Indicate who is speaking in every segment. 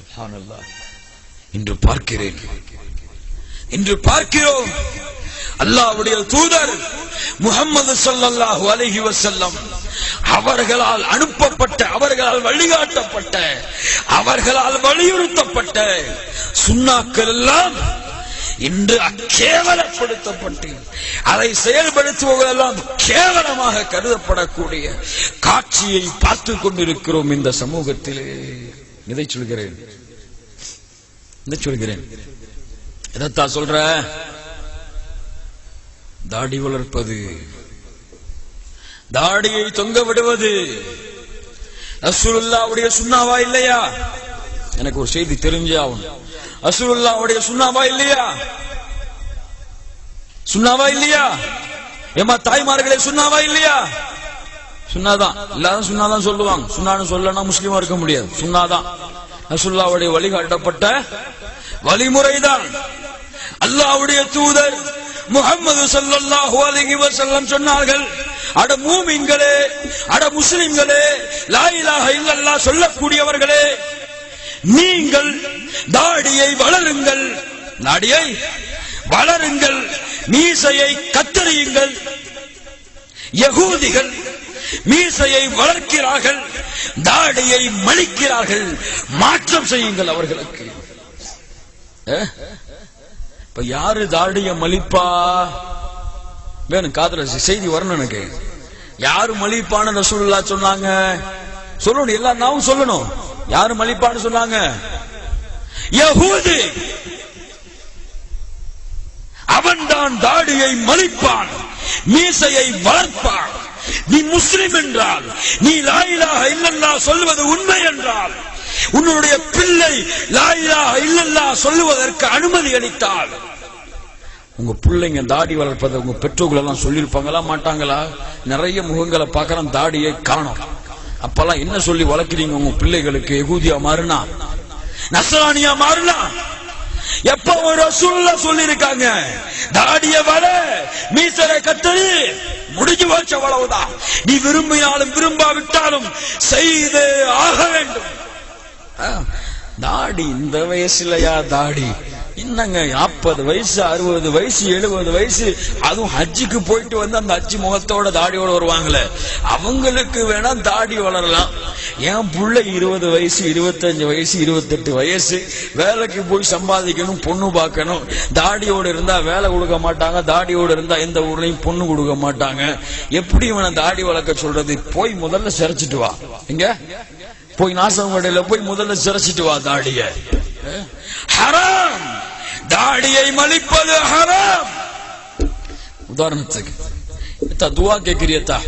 Speaker 1: சுப்ஹானல்லாஹ். இன்று பார்க்கிறோம் அல்லாஹ்வுடைய தூதர் முஹம்மது ஸல்லல்லாஹு அலைஹி வஸல்லம் அவர்களால் அனுப்பப்பட்ட, அவர்களால் வழிகாட்டப்பட்ட, அவர்களால் வலியுறுத்தப்பட்ட சுன்னாக்கள் எல்லாம் இன்று கேவலப்படுத்தப்பட்டு அதை செயல்படுத்துவதெல்லாம் கேவலமாக கருதப்படக்கூடிய காட்சியை பார்த்துக் கொண்டிருக்கிறோம் இந்த சமூகத்திலே. இதை சொல்கிறேன், எதைத்தான் சொல்ற? தாடி வளர்ப்பது, தாடியை தொங்க விடுவது ரசூலுல்லாஹ்வுடைய சுன்னாவா இல்லையா? எனக்கு ஒரு செய்தி தெரிஞ்சே ஆகணும். ரசூலுல்லாஹ்வுடைய சுன்னாவா இல்லையா? சுன்னாவா இல்லையா? ஏமா தாய்மார்களே, சுன்னாவா இல்லையா? சுன்னாதான். எல்லாரும் சுன்னாதான் சொல்லுவாங்க. சுன்னான்னு சொல்லனா முஸ்லிமா இருக்க முடியாது. சுன்னாதான் ரசூலுல்லாஹ்வுடைய வழிகாட்டப்பட்ட வழிமுறைதான். அல்லாஹ்வுடைய தூதர் முஹம்மது ஸல்லல்லாஹு அலைஹி வஸல்லம் சொன்னார்கள், அட மூமின்களே, அட முஸ்லிம்களே, லா இலாஹ இல்லல்லாஹ் சொல்லக்கூடியவர்களே, நீங்கள் தாடியை வளருங்கள், தாடியை வளருங்கள், மீசையை கத்தரியுங்கள். யகூதிகள் மீசையை வளர்க்கிறார்கள், தாடியை மலிக்கிறார்கள், மாற்றம் செய்யுங்கள் அவர்களுக்கு. இப்ப யாரு தாடிய மலிப்பா? வேணும் காதுல செய்தி வரணும் எனக்கு. யாரு மலிப்பான்னு ரசூலுல்லாஹ் சொன்னாங்க? சொல்லணும், எல்லா நாவும் சொல்லணும். யாரு மலிப்பான்னு சொன்னாங்க? யஹூதி. அவன்தான் தாடியை மலிப்பான், மீசையை வளர்ப்பான். நீ முஸ்லிம் என்றால், நீ லா இலாஹ இல்லல்லாஹ் சொல்வது உண்மை என்றால், உன்னுடைய பிள்ளை லா இலாஹ இல்லல்லாஹ் சொல்லுவதற்கு அனுமதி அளித்தால், உங்க பிள்ளைங்க தாடி வளர்ப்பதை உங்க பெற்றோர்கள் எல்லாம் சொல்லியிருப்பாங்களா மாட்டாங்களா? நிறைய முகங்களை பார்க்கறோம், தாடியை காணோம். அப்பெல்லாம் என்ன சொல்லி வளர்க்கிறீங்க உங்க பிள்ளைகளுக்கு? யகூதியா மாறுனா, நஸ்ரானியா மாறுனா? எப்ப ஒரு ரசூலுல்லாஹ் சொல்லி இருக்காங்க, தாடிய வள, மீசரை கத்தரி, முடிஞ்சு போச்சு, அவ்வளவுதான். நீ விரும்பினாலும் விரும்பாவிட்டாலும் செய்து ஆக வேண்டும். தாடி இந்த வயசுலயா தாடி? என்னங்க 40 வயசு 60 வயசு 70 வயசு, அதுவும் ஹஜ்ஜுக்கு போயிட்டு வந்து அந்த ஹஜ்ஜி முகத்தோட தாடியோட வருவாங்களே, அவங்களுக்கு வேணா தாடி வளரலாம். என் புள்ள 20 வயசு 25 வயசு 28 வயசு, வேலைக்கு போய் சம்பாதிக்கணும், பொண்ணு பார்க்கணும். தாடியோட இருந்தா வேலை கொடுக்க மாட்டாங்க, தாடியோட இருந்தா எந்த ஊர்லயும் பொண்ணு கொடுக்க மாட்டாங்க. எப்படி இவனை தாடி வளர்க்க சொல்றது? போய் முதல்ல சிரைச்சிட்டு வா, எங்க போய் நாசம் கடையில போய் முதல்ல சிரைச்சிட்டு வா தாடிய. ஹராம், தாடியை மலிப்பது ஹராம். உதாரணத்துக்கு துஆ கேக்குறியதா?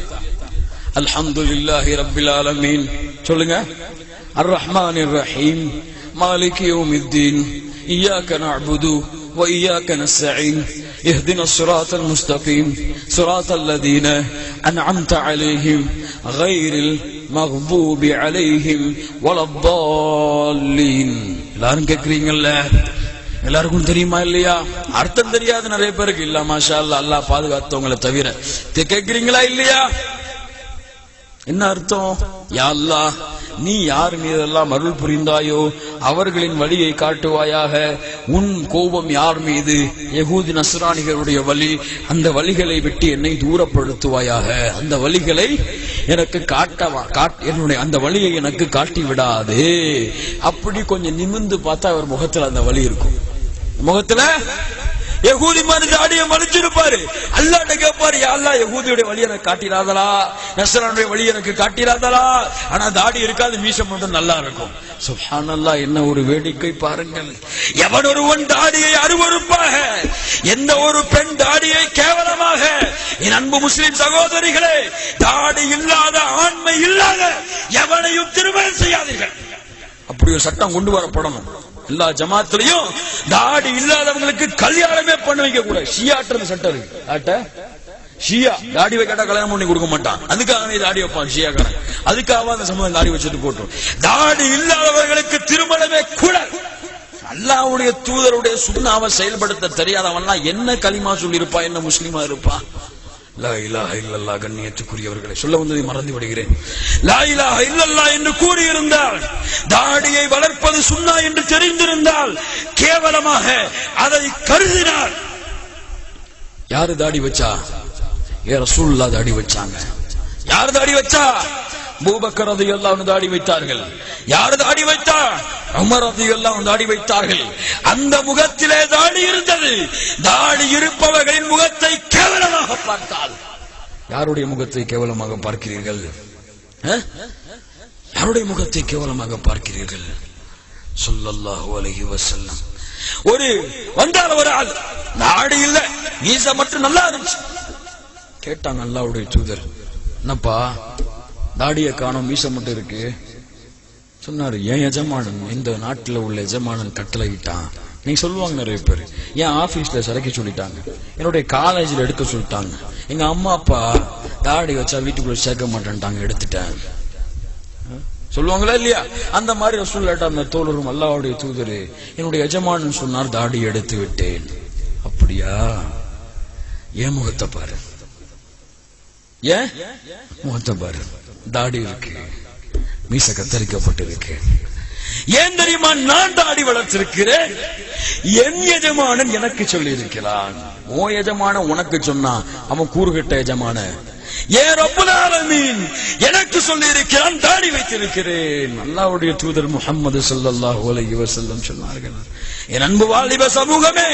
Speaker 1: அல்ஹம்துலில்லாஹி ரப்பில் ஆலமீன் சொல்லுங்க. அர் ரஹ்மானிர் ரஹீம், மாலிகி யௌமித்தீன், இய்யாக நஅ்புது வ இய்யாக நஸ்தஈன், இஹ்தினஸ் ஸிராத்தல் முஸ்தகீம், ஸிராத்தல் லதீன அன்அம்த அலைஹிம் கைரில் மக்தூபி அலைஹிம் வலத்தால்லீன். எல்லாரும் கேக்குறீங்கல்ல? எல்லாருக்கும் தெரியுமா இல்லையா? அர்த்தம் தெரியாது நிறைய பேருக்கு. இல்ல மாஷா அல்லாஹ், அல்லாஹ் பாதுகாத்தவங்களை தவிர. கேக்குறீங்களா இல்லையா? என்ன அர்த்தம்? யா அல்லாஹ், நீ யார் மீதெல்லாம் அருள் புரிந்தாயோ அவர்களின் வழியை காட்டுவாயாக. உன் கோபம் யார் மீது? யகூதி நஸ்ரானிகளுடைய வழி, அந்த வழிகளை விட்டு என்னை தூரப்படுத்துவாயாக. அந்த வழிகளை எனக்கு என்னுடைய அந்த வழியை எனக்கு காட்டி விடாதே. அப்படி கொஞ்சம் நிமிர்ந்து பார்த்தா அவர் முகத்துல அந்த வழி இருக்கும். முகத்துல யகூதி மாதிரி தாடியை மலிச்சிருப்பாரு. அல்லாஹ்ட்ட கேட்பாரு, யா அல்லாஹ், யகூதியுடைய வழி எனக்கு காட்டிராதலா, நஸ்ரானுடைய வழி எனக்கு காட்டிராதலா. ஆனா தாடி இருக்காது, மீசம் மட்டும் நல்லா இருக்கும். சுப்ஹானல்லாஹ், என்ன ஒரு வேடிக்கை பாருங்கள். எவன் ஒருவன் தாடியை அருவருப்பாக, எந்த ஒரு பெண் தாடியை கேவலமாக, என் அன்பு முஸ்லிம் சகோதரிகளே, தாடி இல்லாத, ஆண்மை இல்லாத எவனையும் திருமணம் செய்யாதீர்கள். அப்படி ஒரு சட்டம் கொண்டு வரப்படணும். எல்லா ஜமாத்திலையும் தாடி இல்லாதவங்களுக்கு கல்யாணமே பண்ண வைக்க கூடாது. ஷியாட்டு சட்டம் இருக்கு. ஷியா தாடி வைக்கட்டா கல்யாணம் பண்ணி கொடுக்க மாட்டான். அதுக்காக நீ தாடி வைப்பான் ஷியாக்காரன். அதுக்காக அந்த சமூகம் தாடி வச்சுட்டு போட்டோம். தாடி இல்லாதவர்களுக்கு திருமணமே கூட. அல்லாஹ்வுடைய தூதருடைய சுன்னாவை செயல்படுத்த தெரியாதவன்லாம் என்ன களிமா சொல்லி இருப்பா, என்ன முஸ்லிமா இருப்பா? லா இலாஹ இல்லல்லாஹ். கண்ணியத்துக்குரியவர்களை சொல்ல வந்ததை மறந்து விடுகிறேன். லா இலாஹ இல்லல்லாஹ் என்று கூறியிருந்தால், தாடியை வளர்ப்பது சுன்னா என்று தெரிந்திருந்தால், கேவலமாக அதை கருதினார். யாரு தாடி வச்சா? ரசூலுல்லாஹ் தாடி வச்சாங்க. யார் தாடி வச்சா? அபூபக்கர் ரலியல்லாஹு அன்ஹு தாடி வைத்தார்கள். யார் தாடி வைத்தா? உமர் ரலியல்லாஹு அன்ஹு தாடி வைத்தார்கள். அந்த முகத்திலே தாடி இருந்தது. தாடி இருப்பவர்களின் முகத்தை கேவலமாக பார்த்தால், யாருடைய முகத்தை கேவலமாக பார்க்கிறீர்கள்? யாருடைய முகத்தை கேவலமாக பார்க்கிறீர்கள்? ஸல்லல்லாஹு அலைஹி வஸல்லம். ஒரு வந்தால் ஒரு ஆள், தாடி இல்ல, மீசை மட்டும் நல்லா இருந்துச்சு. கேட்டாங்க அல்லாஹ்வுடைய தூதர், என்னப்பா தாடியை காணோம், மீசை மட்டும் இருக்கு. சொன்னாரு, என் எஜமானன், இந்த நாட்டில் உள்ள எஜமானன் கட்டளையிட்டான். நீங்க சொல்லுவாங்க நிறைய பேர், என் ஆபீஸ்ல சிலைக்க சொல்லிட்டாங்க, என்னுடைய காலேஜில் எடுக்க சொல்லிட்டாங்க, எங்க அம்மா அப்பா தாடி வச்சா வீட்டுக்குள்ள சேர்க்க மாட்டேன்ட்டாங்க, எடுத்துட்டேன். சொல்லுவாங்களா இல்லையா? அந்த மாதிரி ரசூலுல்லாஹ் அந்த தோழரும் அல்லாஹ்வுடைய தூதர், என்னுடைய எஜமானன் சொன்னார் தாடி எடுத்து விட்டேன். அப்படியா? ஏன் முகத்தை பாரு, ஏன் முகத்தை பாரு, தாடி இருக்கு, மீச கத்தரிக்கப்பட்டிருக்கு. ஏன் தெரியுமா? நான் தாடி வளர்த்திருக்கிறேன். என் எஜமானன் எனக்கு சொல்லி இருக்கிறான். ஓ எஜமான உனக்கு சொன்னா அவன் கூறுகிட்ட எஜமான. ஏன் ரப்புல் ஆலமீன் எனக்கு சொல்லி இருக்கிறான், தாடி வைத்திருக்கிறேன். அல்லாஹ்வுடைய தூதர் முஹம்மது ஸல்லல்லாஹு அலைஹி வஸல்லம் சொன்னார்கள், என் அன்பு வாலிப சமூகமே,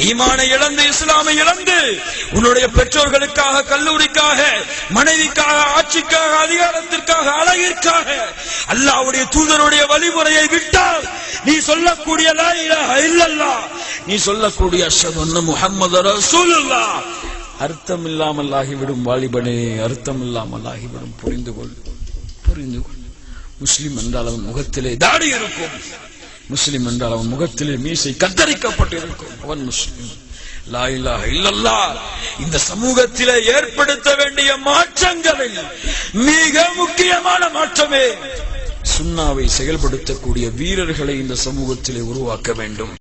Speaker 1: ஈமானை இழந்து, இஸ்லாமை இழந்து, உன்னுடைய பெற்றோர்களுக்காக, கல்லூரிக்காக, மனைவிக்காக, ஆட்சிக்காக, அதிகாரத்திற்காக, அழகிற்காக அல்லாஹ்வுடைய தூதருடைய வழிமுறையை விட்டால், நீ சொல்லக்கூடிய லா இலாஹ இல்லல்லாஹ், நீ சொல்லக்கூடிய அஷ்ஹது அன்ன முஹம்மது ரசூலுல்லாஹ் அர்த்தம் இல்லாமல் ஆகிவிடும். வாலிபனே, அர்த்தம் இல்லாமல் ஆகிவிடும். புரிந்து கொள், புரிந்து கொள். முஸ்லிம் என்றால் அவன் முகத்திலே தாடி இருக்கும். முஸ்லிம் என்றால் அவன் முகத்திலே மீசை கத்தரிக்கப்பட்டிருக்கும். அவன் முஸ்லிம். லா இலாஹ இல்லல்லாஹ் இந்த சமூகத்திலே ஏற்படுத்த வேண்டிய மாற்றங்களில் மிக முக்கியமான மாற்றமே சுன்னாவை செயல்படுத்தக்கூடிய வீரர்களை இந்த சமூகத்திலே உருவாக்க வேண்டும்.